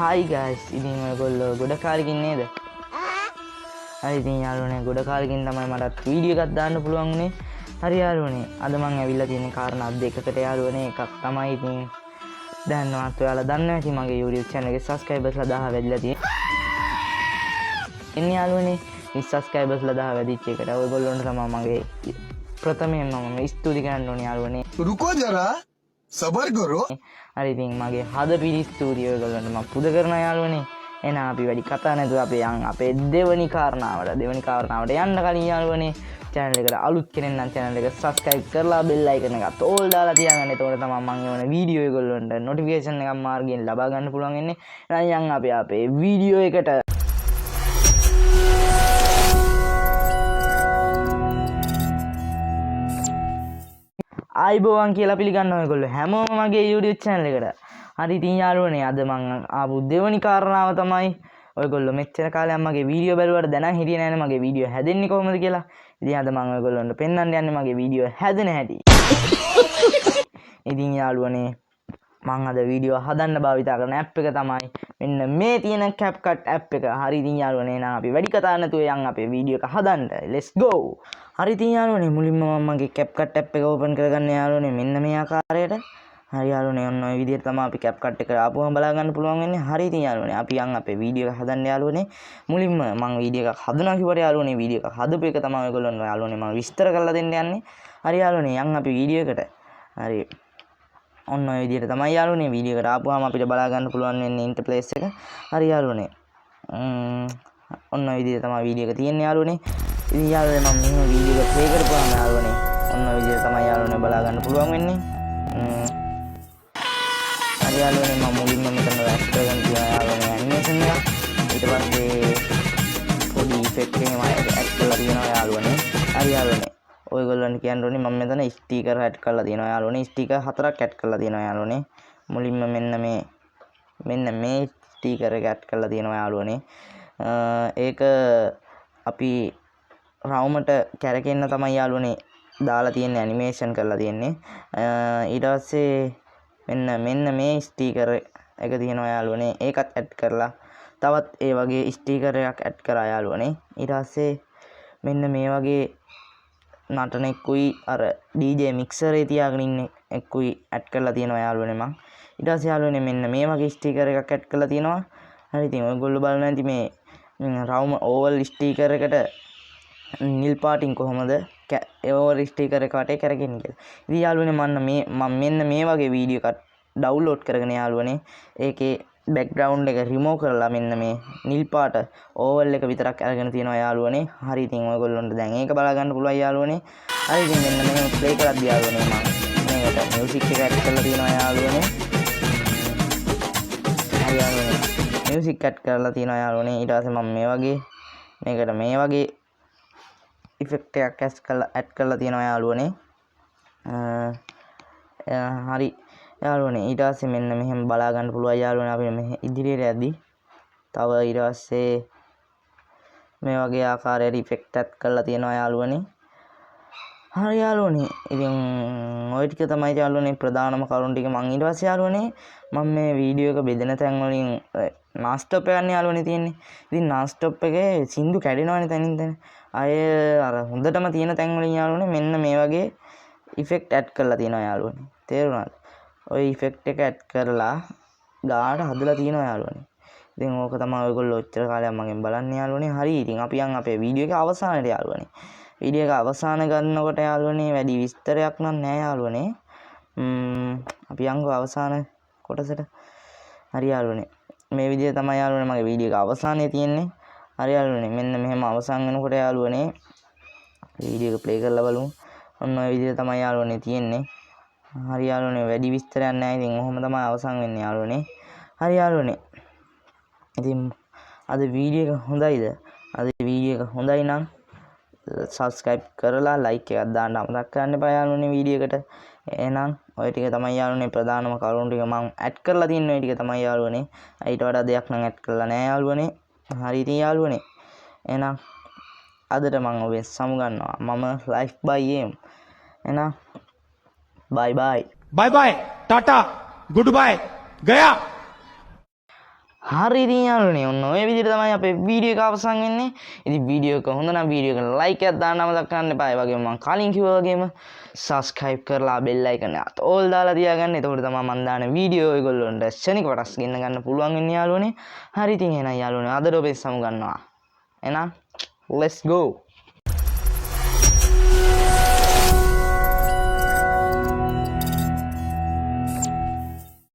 Hi guys, ඉතින් ඔයගොල්ලෝ ගොඩ කාලෙකින් නේද? හරි ඉතින් යාළුවනේ ගොඩ කාලෙකින් තමයි මට වීඩියෝ එකක් දාන්න පුළුවන් උනේ. හරි යාළුවනේ අද මම ඇවිල්ලා තියෙන කාරණා දෙකකට යාළුවනේ එකක් තමයි ඉතින් දැන්වත් ඔයාලා දන්නවා ඇති මගේ YouTube channel එකේ subscribersලා 1000 වැඩිලා තියෙනවා. ඉන්නේ යාළුවනේ මේ subscribersලා 1000 වැඩිච්ච එකට ඔයගොල්ලොන්ට තමයි මගේ ප්‍රථමයෙන්ම මම ස්තුති කරන්න ඕනේ යාළුවනේ. रुको जरा सबर करो. හරි ඉතින් මගේ හදපිරි ස්තුතිය ඔයගොල්ලන්ට මම පුද කරනවා යාළුවනේ. එහෙනම් අපි වැඩි කතා නැතුව අපේ දෙවනි කාරණාවට යන්න කලින් යාළුවනේ channel එකට අලුත් කෙනෙක් නම් channel එක subscribe කරලා bell icon එකත් all දාලා තියාගන්න. එතකොට තමයි මම එවන වීඩියෝ ඔයගොල්ලන්ට notification එකක් මාර්ගයෙන් ලබා ගන්න පුළුවන් වෙන්නේ. එහෙනම් යන් අපි අපේ වීඩියෝ එකට ආයිබෝවන් කියලා පිළිගන්න ඔයගොල්ලෝ හැමෝම මගේ YouTube channel එකට. හරි ඉතින් යාළුවනේ අද මම ආපු දෙවනි කාරණාව තමයි ඔයගොල්ලෝ මෙච්චර කාලයක් මගේ වීඩියෝ බැලුවට දැනන් හිටියේ නෑනේ මගේ වීඩියෝ හැදෙන්නේ කොහොමද කියලා. ඉතින් අද මම ඔයගොල්ලන්ට පෙන්වන්න යන්නේ මගේ වීඩියෝ හැදෙන හැටි. ඉතින් යාළුවනේ මම අද වීඩියෝ හදන්න භාවිතා කරන ඇප් එක තමයි මෙන්න මේ තියෙන CapCut ඇප් එක. හරි ඉතින් යාළුවනේ එහෙනම් අපි වැඩි කතා නැතුව යන් අපේ වීඩියෝ එක හදන්න. let's go. හරි ඉතින් යාළුවනේ මුලින්ම මම මගේ CapCut ඇප් එක ඕපන් කරගන්න යාළුවනේ මෙන්න මේ ආකාරයට. හරි යාළුවනේ ඔන්න ඔය විදිහට තමයි අපි CapCut එක ආපුවම බලා ගන්න පුළුවන් වෙන්නේ. හරි ඉතින් යාළුවනේ අපි යන් අපේ වීඩියෝ එක හදන්න යාළුවනේ. මුලින්ම මම වීඩියෝ එකක් හදනවා කිව්වට යාළුවනේ වීඩියෝ එක හදපු එක තමයි ඔයගොල්ලෝ යාළුවනේ මම විස්තර කරලා දෙන්න යන්නේ. හරි යාළුවනේ යන් අපි වීඩියෝ එකට. හරි ඔන්න ඔය විදිහට තමයි යාළුවනේ වීඩියෝ එකට ආපුවාම අපිට බලා ගන්න පුළුවන් වෙන්නේ ඉන්ටර්ෆේස් එක. හරි යාළුවනේ ඔන්න ඔය විදිහට තමයි වීඩියෝ එක තියෙන්නේ යාළුවනේ. ඉතින් යාළුවනේ මම මෙහෙම වීඩියෝ එක ප්ලේ කරපුවාම යාළුවනේ ඔන්න ඔය විදිහට තමයි යාළුවනේ බලා ගන්න පුළුවන් වෙන්නේ. හරි යාළුවනේ මම මුලින්ම මෙතන ඇඩ් කරගෙන තියන යාළුවනේ ඇනිමේෂන් එක. ඊට පස්සේ පොඩි ඉෆෙක්ට් එකක් ඇඩ් කරලා තියෙනවා යාළුවනේ. හරි යාළුවනේ ඔයගොල්ලන්ට කියන්න ඕනේ මම මෙතන ස්ටිකර් ඇඩ් කරලා තියෙනවා යාළුවනේ. ස්ටිකර් 4ක් ඇඩ් කරලා තියෙනවා යාළුවනේ. මුලින්ම මෙන්න මේ ස්ටිකර් එක ඇඩ් කරලා තියෙනවා යාළුවනේ. ඒක අපි රවුමට කැරකෙන්න තමයි යාළුවනේ දාලා තියෙන්නේ ඇනිමේෂන් කරලා තියෙන්නේ. ඊට පස්සේ මෙන්න මේ ස්ටිකර් එක තියෙනවා යාළුවනේ. ඒකත් ඇඩ් කරලා තවත් ඒ වගේ ස්ටිකර් එකක් ඇඩ් කරා යාළුවනේ. ඊට පස්සේ මෙන්න මේ වගේ නටන එක්කුයි අර DJ මික්සරේ තියාගෙන ඉන්න එක්කුයි ඇඩ් කරලා තියෙනවා යාළුවනේ මං. ඊට පස්සේ යාළුවනේ මෙන්න මේ වගේ ස්ටිකර් එකක් ඇඩ් කරලා තියෙනවා. හරි ඉතින් ඔයගොල්ලෝ බලන්න ඇති මේ රවුම ඕවල් ස්ටිකර් එකට නිල් පාටින් කොහොමද ඕවල් ස්ටිකර් එක වටේ කරගෙන කියලා. ඉතින් යාළුවනේ මම මෙන්න මේ වගේ වීඩියෝ එකක් ඩවුන්ලෝඩ් කරගෙන යාළුවනේ ඒකේ බෑග්ග්‍රවුන්ඩ් එක රිමූව් කරලා මෙන්න මේ නිල් පාට ඕවල් එක විතරක් අරගෙන තියෙනවා යාළුවනේ. හරි ඉතින් ඔයගොල්ලොන්ට දැන් ඒක බලා ගන්න පුළුවන් යාළුවනේ. හරි ඉතින් මෙන්න මෙහෙම ප්ලේ කරද්දී යාළුවනේ මම මේකට මියුසික් එක ඇඩ් කරලා තියෙනවා යාළුවනේ. හරි යාළුවනේ මියුසික් ඇඩ් කරලා තියෙනවා යාළුවනේ. ඊට පස්සේ මම මේකට මේ වගේ ඉෆෙක්ට් එකක් ඇඩ් කරලා තියෙනවා යාළුවනේ. හරි යාළුවනේ ඊට පස්සේ මෙන්න මෙහෙම බලා ගන්න පුළුවන් යාළුවනේ අපි මෙහෙ ඉදිරියට යද්දී තව ඊට පස්සේ මේ වගේ ආකාරයට ඉෆෙක්ට් ඇඩ් කරලා තියෙනවා යාළුවනේ. හරි යාළුවනේ ඉතින් ඔය ටික තමයි යාළුවනේ ප්‍රධානම කරුණු ටික. මම ඊට පස්සේ යාළුවනේ මම මේ වීඩියෝ එක බෙදෙන තැන් වලින් නාස්ටොප් එකක් යාළුවනේ තියෙන්නේ. ඉතින් නාස්ටොප් එකේ සින්දු කැඩෙනවනේ තනින් තන. අය අර හොඳටම තියෙන තැන් වලින් යාළුවනේ මෙන්න මේ වගේ ඉෆෙක්ට් ඇඩ් කරලා තියෙනවා යාළුවනේ. තේරුණාද? ඔය ඉෆෙක්ට් එක ඇඩ් කරලා ගාඩ හදලා තියෙනවා යාළුවනේ. ඉතින් ඕක තමයි ඔයගොල්ලෝ ඔච්චර කාලයක් මගෙන් බලන්නේ යාළුවනේ. හරි ඉතින් අපි යන් අපේ වීඩියෝ එක අවසානයට යාළුවනේ. වීඩියෝ එක අවසාන ගන්නකොට යාළුවනේ වැඩි විස්තරයක් නම් නෑ යාළුවනේ. අපි යන්කෝ අවසාන කොටසට. හරි යාළුවනේ මේ විදිය තමයි යාළුවනේ මගේ වීඩියෝ එක අවසානයේ තියෙන්නේ. හරි යාළුවනේ මෙන්න මෙහෙම අවසන් වෙනකොට යාළුවනේ වීඩියෝ එක ප්ලේ කරලා බලමු. ඔන්න ඔය විදිය තමයි යාළුවනේ තියෙන්නේ. හරි යාළුවනේ වැඩි විස්තරයක් නැහැ. ඉතින් ඔහොම තමයි අවසන් වෙන්නේ යාළුවනේ. හරි යාළුවනේ ඉතින් අද වීඩියෝ එක හොඳයිද? අද වීඩියෝ එක හොඳයි නම් subscribe කරලා like එකක් දාන්න අමතක කරන්න එපා යාළුවනේ වීඩියෝ එකට. එහෙනම් ඔය ටික තමයි යාළුවනේ ප්‍රධානම කරුණු ටික මම ඇඩ් කරලා තියෙන ඔය ටික තමයි යාළුවනේ. ඊට වඩා දෙයක් නම් ඇඩ් කරලා නැහැ යාළුවනේ. හරි ඉතින් යාළුවනේ එහෙනම් අදට මම ඔබෙන් සමුගන්නවා. මම live by em. එහෙනම් bye bye. Bye bye tata goodbye गया. හරි ඉතින් යාළුවනේ ඔන්න ඔය විදිහට තමයි අපේ වීඩියෝ එක අවසන් වෙන්නේ. ඉතින් වීඩියෝ එක හොඳ නම් වීඩියෝ එකට ලයික් එකක් දාන්න අමතක කරන්න එපා. ඒ වගේම මම කලින් කිව්වා වගේම subscribe කරලා bell icon එක all දාලා තියාගන්න. එතකොට තමයි මම දාන වීඩියෝ ඔයගොල්ලන්ට ශනික කොටස් ගෙන්න ගන්න පුළුවන් වෙන්නේ යාළුවනේ. හරි ඉතින් එහෙනම් යාළුවනේ අදට ඔබේ සමු ගන්නවා. එහෙනම් let's go.